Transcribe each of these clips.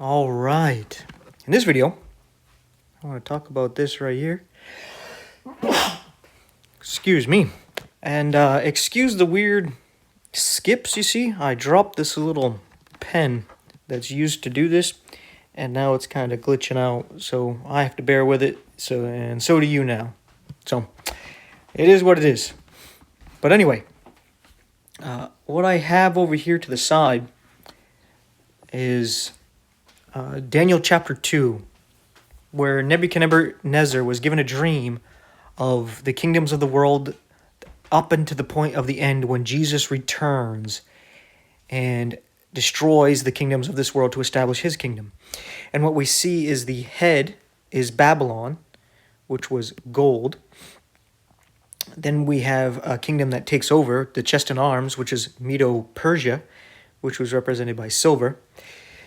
All right. In this video, I want to talk about this right here. Excuse me. And excuse the weird skips you see. I dropped this little pen that's used to do this, and now it's kind of glitching out, so I have to bear with it. So do you now. So it is what it is. But anyway, what I have over here to the side is Daniel chapter 2, where Nebuchadnezzar was given a dream of the kingdoms of the world up until the point of the end when Jesus returns and destroys the kingdoms of this world to establish his kingdom. And what we see is the head is Babylon, which was gold. Then we have a kingdom that takes over, the chest and arms, which is Medo-Persia, which was represented by silver.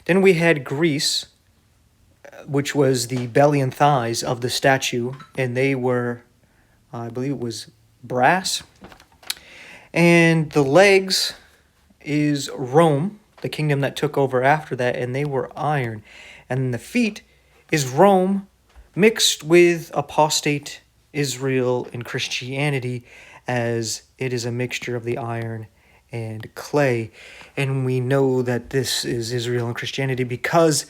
Then we had Greece, which was the belly and thighs of the statue, and they were, I believe it was brass. And the legs is Rome, the kingdom that took over after that, and they were iron. And the feet is Rome mixed with apostate Israel and Christianity, as it is a mixture of the iron and clay. And we know that this is Israel and Christianity because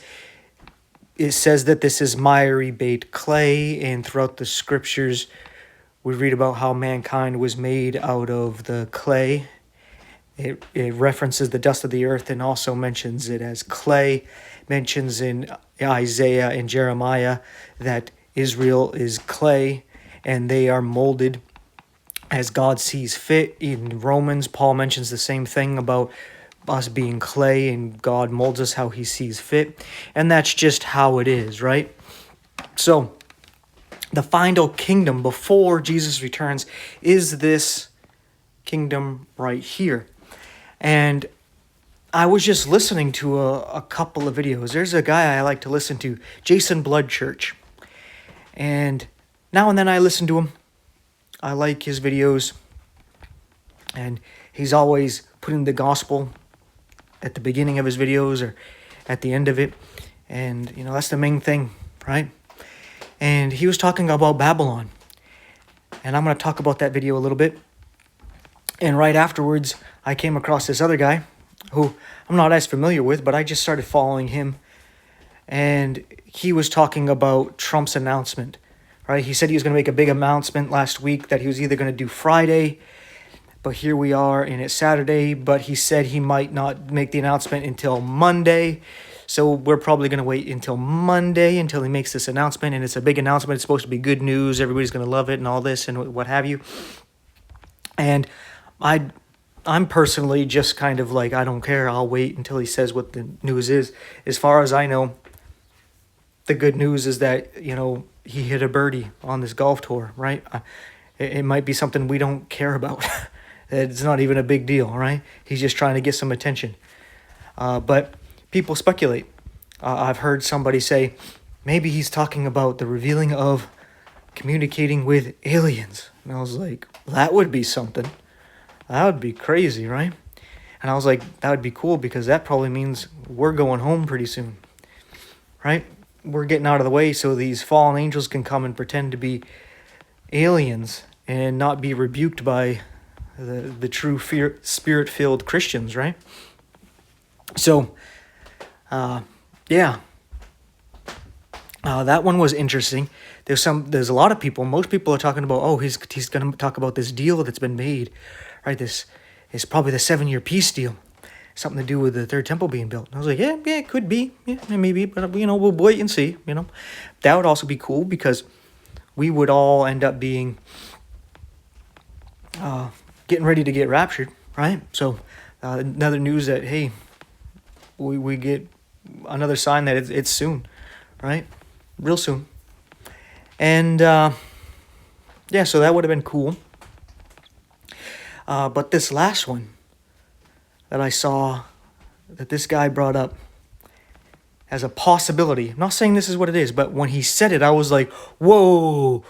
it says that this is miry baked clay, and throughout the scriptures we read about how mankind was made out of the clay. It references the dust of the earth and also mentions it as clay, mentions in Isaiah and Jeremiah that Israel is clay and they are molded as God sees fit. In Romans, Paul mentions the same thing about us being clay and God molds us how he sees fit. And that's just how it is, right? So the final kingdom before Jesus returns is this kingdom right here. And I was just listening to a couple of videos. There's a guy I like to listen to, Jason Bloodchurch. And now and then I listen to him. I like his videos. And he's always putting the gospel at the beginning of his videos or at the end of it. And, that's the main thing, right? And he was talking about Babylon. And I'm going to talk about that video a little bit. And right afterwards, I came across this other guy who I'm not as familiar with, but I just started following him. And he was talking about Trump's announcement, right? He said he was going to make a big announcement last week that he was either going to do Friday, but here we are and it's Saturday, but he said he might not make the announcement until Monday. So we're probably going to wait until Monday until he makes this announcement, and it's a big announcement. It's supposed to be good news. Everybody's going to love it and all this and what have you. And I'm personally just kind of like, I don't care. I'll wait until he says what the news is. As far as I know, the good news is that, he hit a birdie on this golf tour, right? It might be something we don't care about. It's not even a big deal, right? He's just trying to get some attention. But people speculate. I've heard somebody say, maybe he's talking about the revealing of communicating with aliens. And I was like, that would be something. That would be crazy, right? And I was like, that would be cool because that probably means we're going home pretty soon, right? We're getting out of the way so these fallen angels can come and pretend to be aliens and not be rebuked by the true spirit-filled Christians, right? So, that one was interesting. There's a lot of people. Most people are talking about, he's going to talk about this deal that's been made, right? This is probably the 7-year peace deal, something to do with the third temple being built. And I was like, yeah, it could be, maybe, but we'll wait and see. That would also be cool because we would all end up being getting ready to get raptured, right? So another news that we get another sign that it's soon, right? Real soon. And so that would have been cool. But this last one that I saw that this guy brought up as a possibility, I'm not saying this is what it is, but when he said it, I was like, whoa,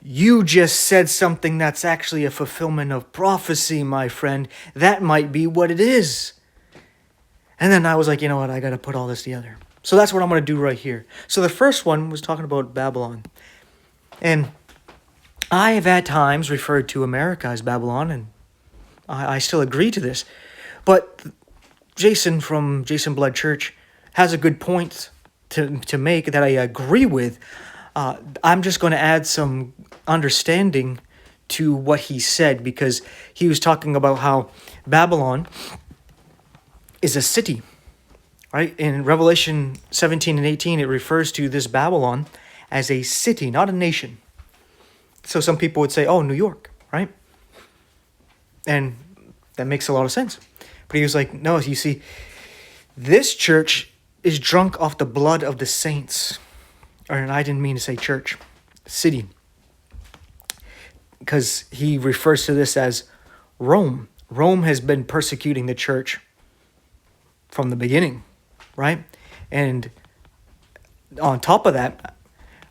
you just said something that's actually a fulfillment of prophecy, my friend. That might be what it is. And then I was like, you know what, I got to put all this together. So that's what I'm going to do right here. So the first one was talking about Babylon. And I have at times referred to America as Babylon, and I still agree to this. But Jason from Jason Blood Church has a good point to make that I agree with. I'm just going to add some understanding to what he said, because he was talking about how Babylon is a city, right? In Revelation 17 and 18, it refers to this Babylon as a city, not a nation. So some people would say, oh, New York, right? And that makes a lot of sense. But he was like, no, you see, this church is drunk off the blood of the saints. And I didn't mean to say church, city. Because he refers to this as Rome. Rome has been persecuting the church from the beginning, right? And on top of that,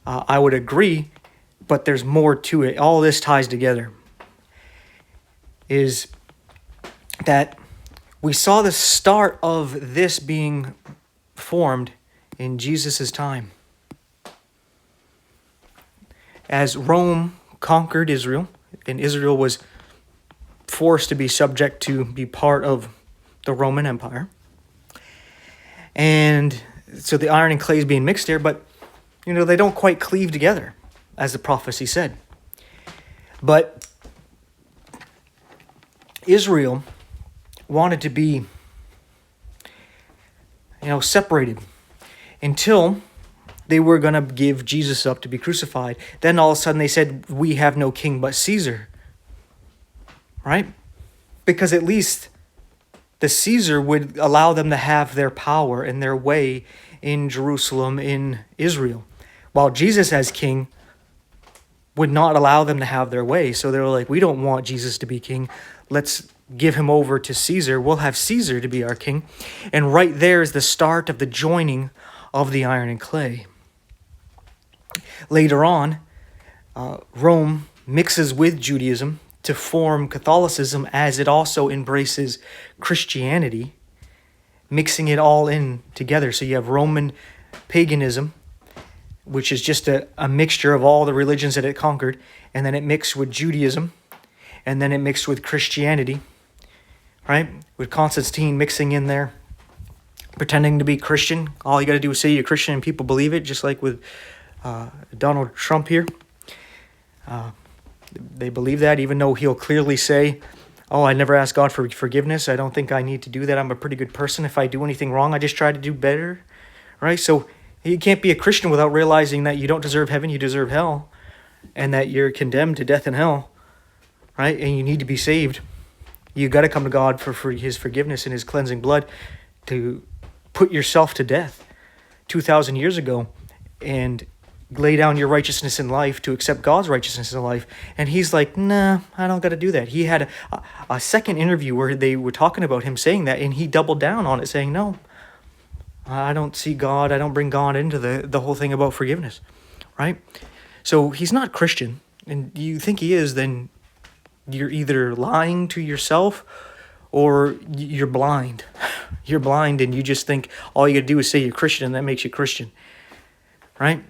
I would agree, but there's more to it. All this ties together. Is that we saw the start of this being formed in Jesus' time. As Rome conquered Israel, and Israel was forced to be subject to be part of the Roman Empire. And so the iron and clay is being mixed there, but they don't quite cleave together, as the prophecy said. But Israel wanted to be, separated until they were going to give Jesus up to be crucified. Then all of a sudden they said, we have no king but Caesar. Right? Because at least the Caesar would allow them to have their power and their way in Jerusalem, in Israel. While Jesus as king would not allow them to have their way. So they were like, we don't want Jesus to be king. Let's give him over to Caesar. We'll have Caesar to be our king. And right there is the start of the joining of the iron and clay. Later on, Rome mixes with Judaism to form Catholicism, as it also embraces Christianity, mixing it all in together. So you have Roman paganism, which is just a mixture of all the religions that it conquered, and then it mixed with Judaism, and then it mixed with Christianity, right? With Constantine mixing in there, pretending to be Christian. All you got to do is say you're Christian and people believe it, just like with Donald Trump here. They believe that, even though he'll clearly say, oh, I never asked God for forgiveness. I don't think I need to do that. I'm a pretty good person. If I do anything wrong, I just try to do better, right? So you can't be a Christian without realizing that you don't deserve heaven, you deserve hell, and that you're condemned to death and hell, right? And you need to be saved. You got to come to God for his forgiveness and his cleansing blood to put yourself to death 2,000 years ago and lay down your righteousness in life to accept God's righteousness in life. And he's like, nah, I don't got to do that. He had a second interview where they were talking about him saying that, and he doubled down on it, saying, no, I don't see God. I don't bring God into the whole thing about forgiveness, right? So he's not Christian, and you think he is, then you're either lying to yourself or you're blind. You're blind, and you just think all you got to do is say you're Christian, and that makes you Christian, right?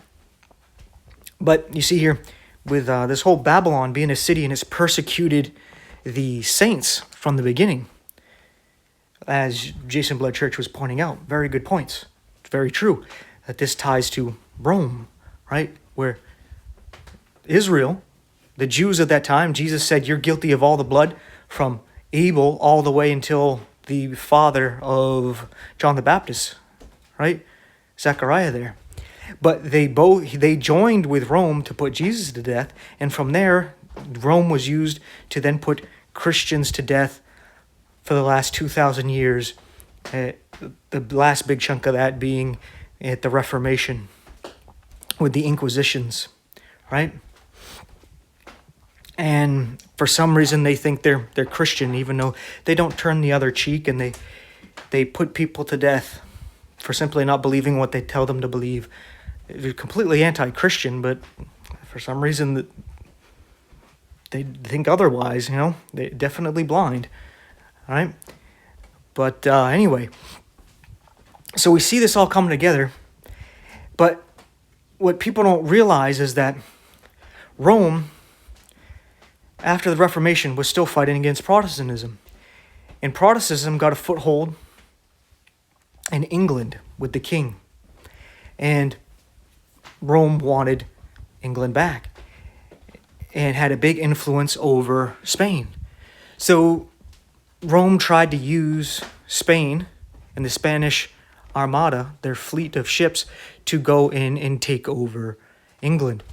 But you see here, with this whole Babylon being a city, and it's persecuted the saints from the beginning, as Jason Blood Church was pointing out. Very good points. It's very true that this ties to Rome, right? Where Israel, the Jews at that time, Jesus said, you're guilty of all the blood from Abel all the way until the father of John the Baptist, right? Zechariah there. But they joined with Rome to put Jesus to death, and from there, Rome was used to then put Christians to death for the last 2,000 years. The last big chunk of that being at the Reformation with the Inquisitions, right? And for some reason, they think they're Christian, even though they don't turn the other cheek, and they put people to death for simply not believing what they tell them to believe. They're completely anti-Christian, but for some reason they think otherwise, They're definitely blind, all right? But anyway, So we see this all coming together, but what people don't realize is that Rome, after the Reformation, was still fighting against Protestantism. And Protestantism got a foothold in England with the king. And Rome wanted England back and had a big influence over Spain. So Rome tried to use Spain and the Spanish Armada, their fleet of ships, to go in and take over England.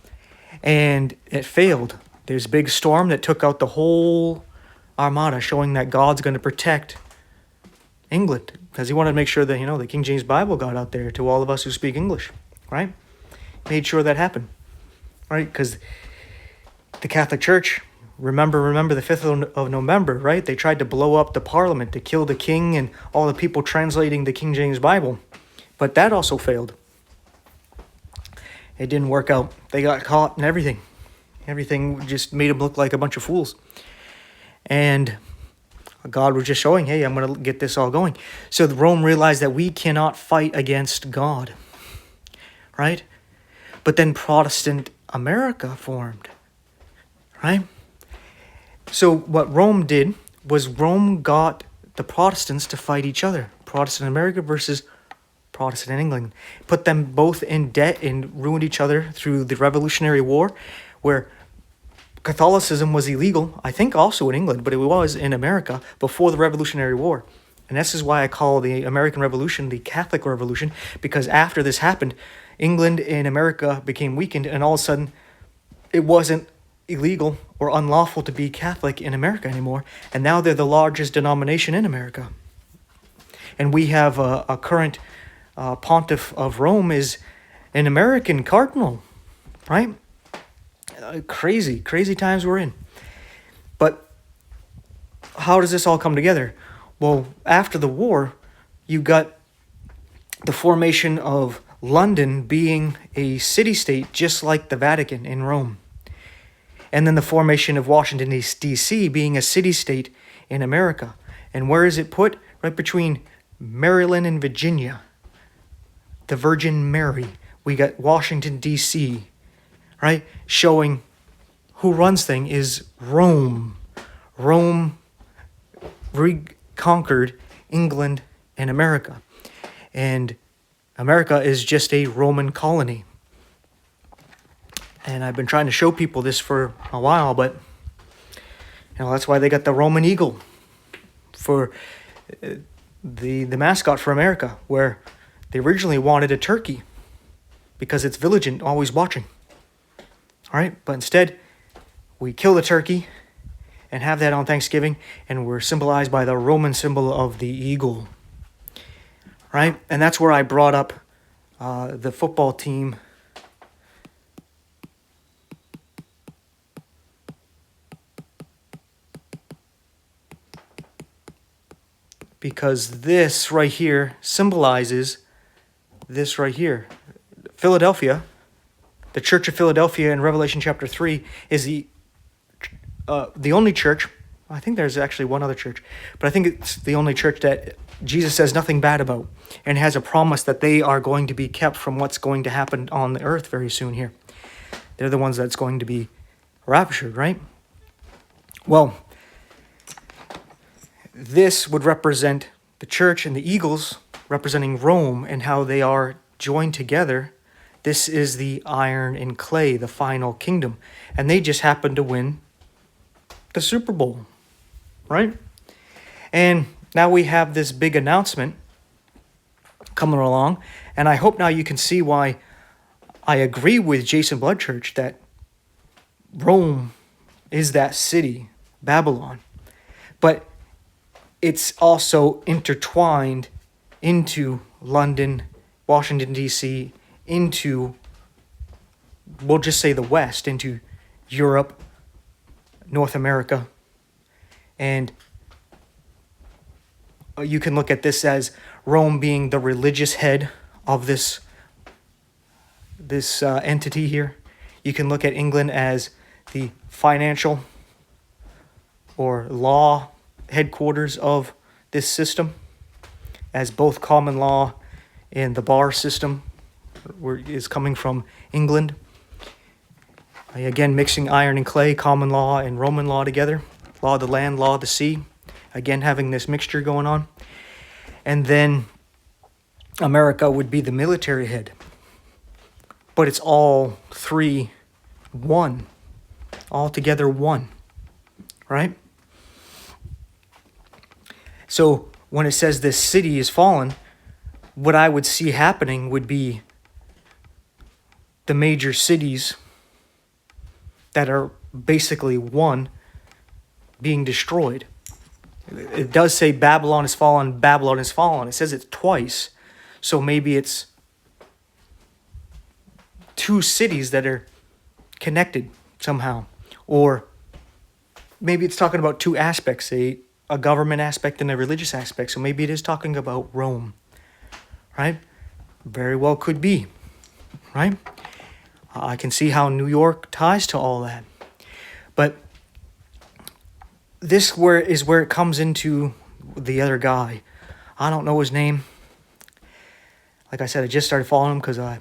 And it failed. There's a big storm that took out the whole Armada, showing that God's going to protect England, because he wanted to make sure that, the King James Bible got out there to all of us who speak English, right? Made sure that happened, right? Because the Catholic Church, remember the 5th of November, right? They tried to blow up the Parliament to kill the king and all the people translating the King James Bible. But that also failed. It didn't work out. They got caught and everything. Everything just made them look like a bunch of fools. And God was just showing, hey, I'm going to get this all going. So Rome realized that we cannot fight against God, right? But then Protestant America formed, right? So what Rome did was Rome got the Protestants to fight each other. Protestant America versus Protestant England. Put them both in debt and ruined each other through the Revolutionary War, where Catholicism was illegal, I think also in England, but it was in America before the Revolutionary War. And this is why I call the American Revolution the Catholic Revolution, because after this happened, England and America became weakened, and all of a sudden it wasn't illegal or unlawful to be Catholic in America anymore, and now they're the largest denomination in America. And we have a current pontiff of Rome is an American cardinal, right? Crazy times we're in. But how does this all come together? Well, after the war, you got the formation of London being a city-state just like the Vatican in Rome. And then the formation of Washington, D.C. being a city-state in America. And where is it put? Right between Maryland and Virginia. The Virgin Mary. We got Washington, D.C., right? Showing who runs thing is Rome. Rome reconquered England and America. And America is just a Roman colony. And I've been trying to show people this for a while, but that's why they got the Roman eagle for the mascot for America, where they originally wanted a turkey because it's vigilant, always watching. All right, but instead, we kill the turkey and have that on Thanksgiving, and we're symbolized by the Roman symbol of the eagle. Right? And that's where I brought up the football team. Because this right here symbolizes this right here. Philadelphia, the Church of Philadelphia in Revelation chapter 3 is the only church. I think there's actually one other church, but I think it's the only church that Jesus says nothing bad about and has a promise that they are going to be kept from what's going to happen on the earth very soon here. They're the ones that's going to be raptured, right? Well, this would represent the church and the eagles representing Rome and how they are joined together. This is the iron and clay, the final kingdom. And they just happened to win the Super Bowl, right? And now we have this big announcement coming along. And I hope now you can see why I agree with Jason Bloodchurch that Rome is that city, Babylon. But it's also intertwined into London, Washington, D.C., into, we'll just say the West, into Europe, North America. And you can look at this as Rome being the religious head of this entity here. You can look at England as the financial or law headquarters of this system, as both common law and the bar system is coming from England. Again, mixing iron and clay, common law and Roman law together. Law of the land, law of the sea. Again, having this mixture going on. And then America would be the military head. But it's all three one. All together one. Right? So when it says this city is fallen, what I would see happening would be the major cities that are basically one being destroyed. It does say Babylon is fallen, Babylon is fallen. It says it twice. So maybe it's two cities that are connected somehow. Or maybe it's talking about two aspects, a government aspect and a religious aspect. So maybe it is talking about Rome. Right? Very well could be. Right? I can see how New York ties to all that. But this is where it comes into the other guy. I don't know his name. Like I said, I just started following him because I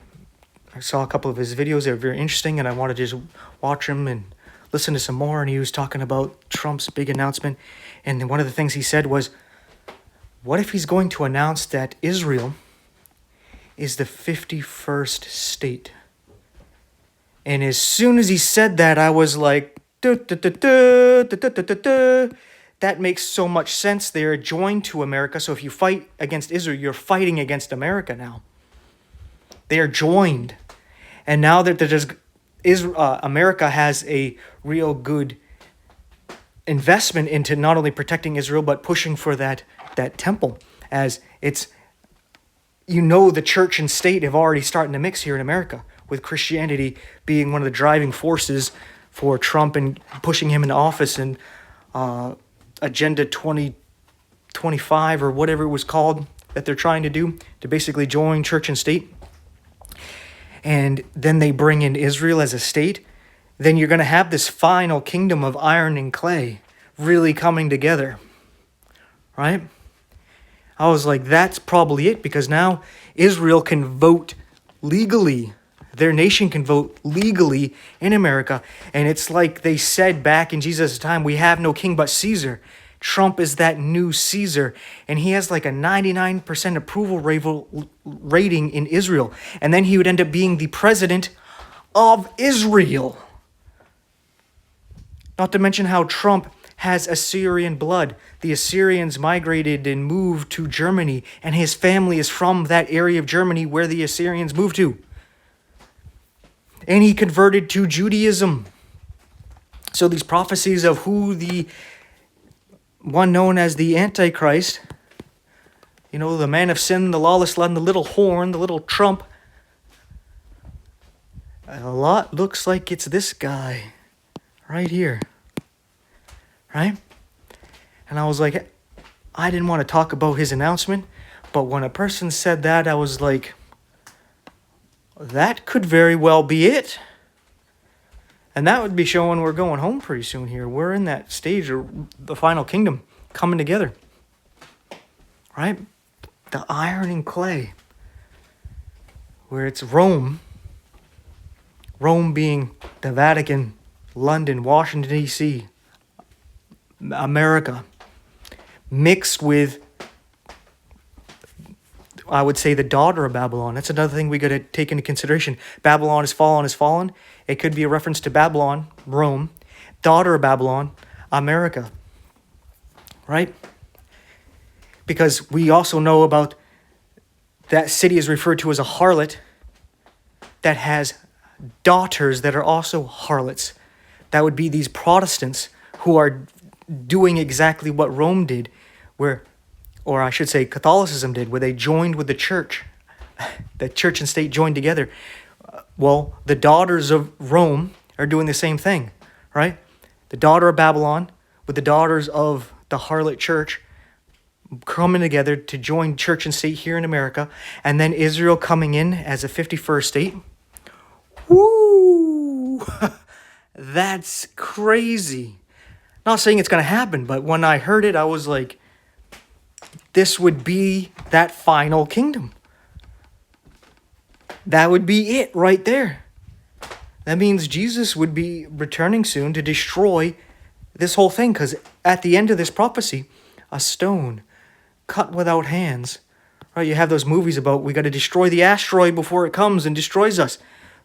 saw a couple of his videos. They were very interesting, and I wanted to just watch him and listen to some more. And he was talking about Trump's big announcement. And then one of the things he said was, what if he's going to announce that Israel is the 51st state? And as soon as he said that, I was like, that makes so much sense. They are joined to America. So if you fight against Israel, you're fighting against America now. They are joined. And now that America has a real good investment into not only protecting Israel, but pushing for that temple. As it's, the church and state have already started to mix here in America, with Christianity being one of the driving forces for Trump and pushing him into office, and Agenda 2025 or whatever it was called that they're trying to do, to basically join church and state. And then they bring in Israel as a state. Then you're going to have this final kingdom of iron and clay really coming together. Right? I was like, that's probably it, because now Israel can vote legally. Their nation can vote legally in America. And it's like they said back in Jesus' time, we have no king but Caesar. Trump is that new Caesar. And he has like a 99% approval rating in Israel. And then he would end up being the president of Israel. Not to mention how Trump has Assyrian blood. The Assyrians migrated and moved to Germany. And his family is from that area of Germany where the Assyrians moved to. And he converted to Judaism. So these prophecies of who the one known as the Antichrist, the man of sin, the lawless one, the little horn, the little Trump, a lot looks like it's this guy right here. Right? And I was like, I didn't want to talk about his announcement, but when a person said that, I was like, that could very well be it. And that would be showing we're going home pretty soon here. We're in that stage of the final kingdom coming together. Right? The iron and clay. Where it's Rome. Rome being the Vatican, London, Washington, D.C., America. Mixed with, I would say, the daughter of Babylon. That's another thing we got to take into consideration. Babylon is fallen. It could be a reference to Babylon, Rome. Daughter of Babylon, America. Right? Because we also know about that city is referred to as a harlot that has daughters that are also harlots. That would be these Protestants who are doing exactly what Rome did, or I should say Catholicism did, where they joined with the church. The church and state joined together. Well, the daughters of Rome are doing the same thing, right? The daughter of Babylon with the daughters of the harlot church coming together to join church and state here in America, and then Israel coming in as a 51st state. Woo! That's crazy. Not saying it's going to happen, but when I heard it, I was like, this would be that final kingdom. That would be it right there. That means Jesus would be returning soon to destroy this whole thing, because at the end of this prophecy, a stone cut without hands. Right? You have those movies about we got to destroy the asteroid before it comes and destroys us.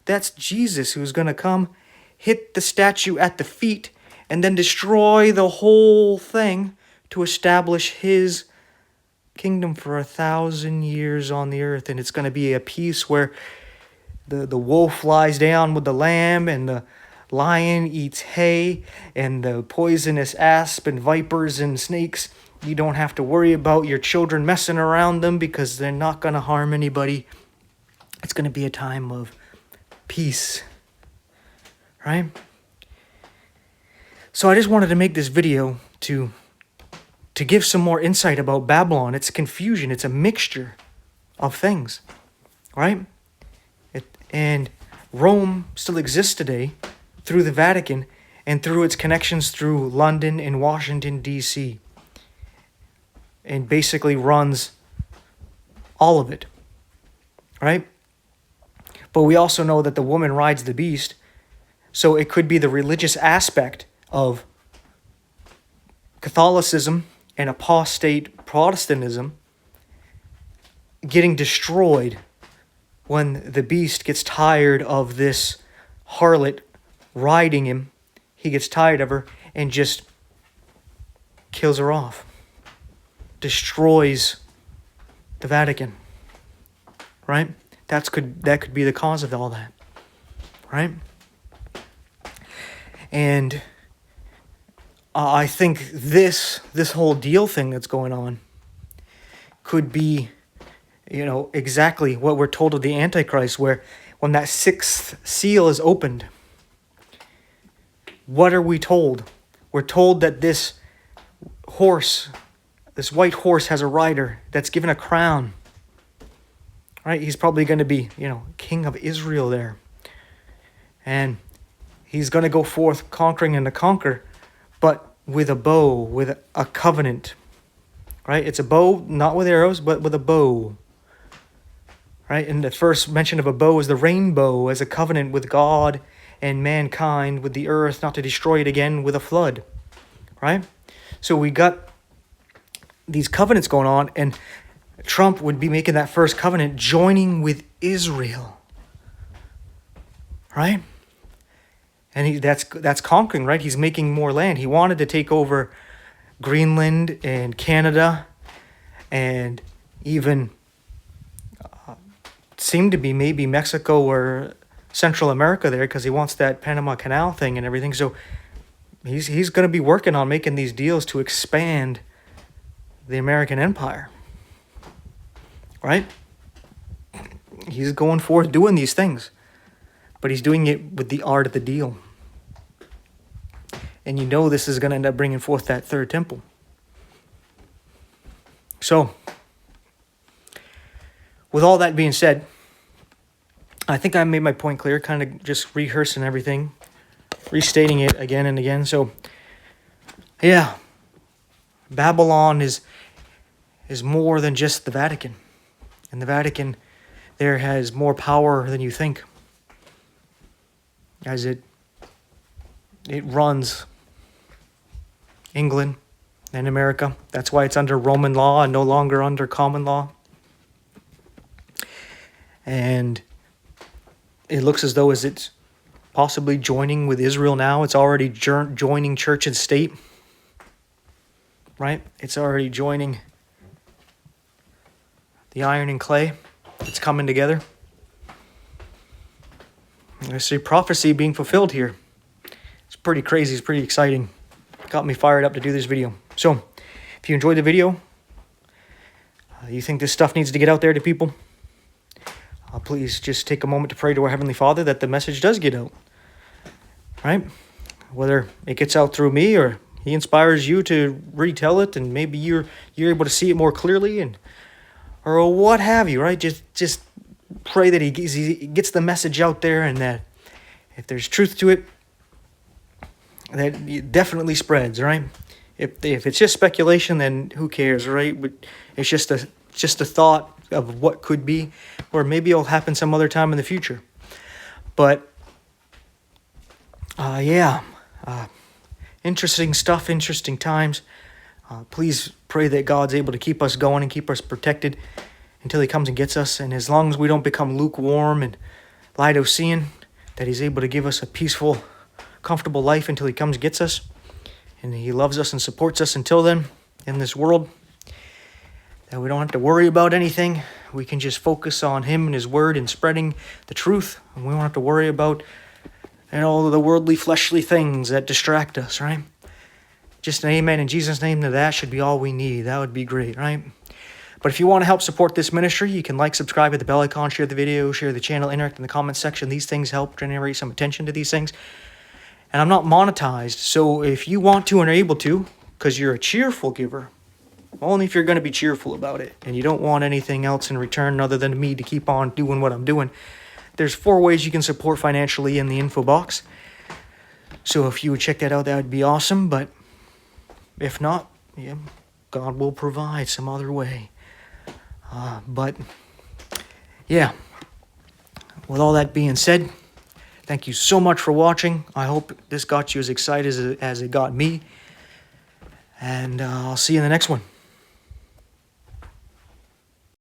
That's Jesus who's going to come, hit the statue at the feet, and then destroy the whole thing to establish his kingdom for 1,000 years on the earth. And it's going to be a peace where the wolf lies down with the lamb, and the lion eats hay, and the poisonous asp and vipers and snakes, you don't have to worry about your children messing around them because they're not going to harm anybody. It's going to be a time of peace, right? So I just wanted to make this video to give some more insight about Babylon. It's confusion. It's a mixture of things, right? And Rome still exists today through the Vatican and through its connections through London and Washington, D.C., and basically runs all of it, right? But we also know that the woman rides the beast, so it could be the religious aspect of Catholicism and apostate Protestantism getting destroyed when the beast gets tired of this harlot riding him. He gets tired of her and just kills her off. Destroys the Vatican. Right? That could be the cause of all that. Right? And I think this whole deal thing that's going on could be, exactly what we're told of the Antichrist, where when that sixth seal is opened, what are we told? We're told that this white horse has a rider that's given a crown. Right? He's probably going to be, king of Israel there. And he's going to go forth conquering and to conquer, but with a bow, with a covenant. Right? It's a bow, not with arrows, but with a bow. Right? And the first mention of a bow is the rainbow as a covenant with God and mankind, with the earth, not to destroy it again with a flood. Right? So we got these covenants going on, and Trump would be making that first covenant, joining with Israel. Right? And that's conquering, right? He's making more land. He wanted to take over Greenland and Canada, and even seemed to be maybe Mexico or Central America there, because he wants that Panama Canal thing and everything. So he's going to be working on making these deals to expand the American empire. Right? He's going forth doing these things. But he's doing it with the art of the deal. And this is going to end up bringing forth that third temple. So, with all that being said, I think I made my point clear, kind of just rehearsing everything, restating it again and again. So, yeah, Babylon is more than just the Vatican. And the Vatican there has more power than you think, as it runs England and America. That's why it's under Roman law and no longer under common law. And it looks as though as it's possibly joining with Israel now. It's already joining church and state. Right? It's already joining the iron and clay. It's coming together. I see prophecy being fulfilled here. It's pretty crazy. It's pretty exciting. Got me fired up to do this video. So, if you enjoyed the video, you think this stuff needs to get out there to people, please just take a moment to pray to our Heavenly Father that the message does get out. Right? Whether it gets out through me or He inspires you to retell it, and maybe you're able to see it more clearly, or what have you. Right? Just pray that he gets the message out there, and that if there's truth to it, that it definitely spreads, right? If it's just speculation, then who cares, right? But it's just a thought, of what could be, or maybe it'll happen some other time in the future. But interesting stuff, interesting times. Please pray that God's able to keep us going and keep us protected until he comes and gets us. And as long as we don't become lukewarm and Laodicean, that he's able to give us a peaceful, comfortable life until he comes and gets us. And he loves us and supports us until then in this world. That we don't have to worry about anything. We can just focus on him and his word and spreading the truth. And we don't have to worry about all of the worldly, fleshly things that distract us, right? Just an amen in Jesus' name, that should be all we need. That would be great, right? But if you want to help support this ministry, you can like, subscribe, hit the bell icon, share the video, share the channel, interact in the comments section. These things help generate some attention to these things. And I'm not monetized, so if you want to and are able to, because you're a cheerful giver, only if you're going to be cheerful about it, and you don't want anything else in return other than me to keep on doing what I'm doing, there's 4 ways you can support financially in the info box. So if you would check that out, that would be awesome. But if not, yeah, God will provide some other way. But yeah, with all that being said, thank you so much for watching. I hope this got you as excited as it got me. And I'll see you in the next one.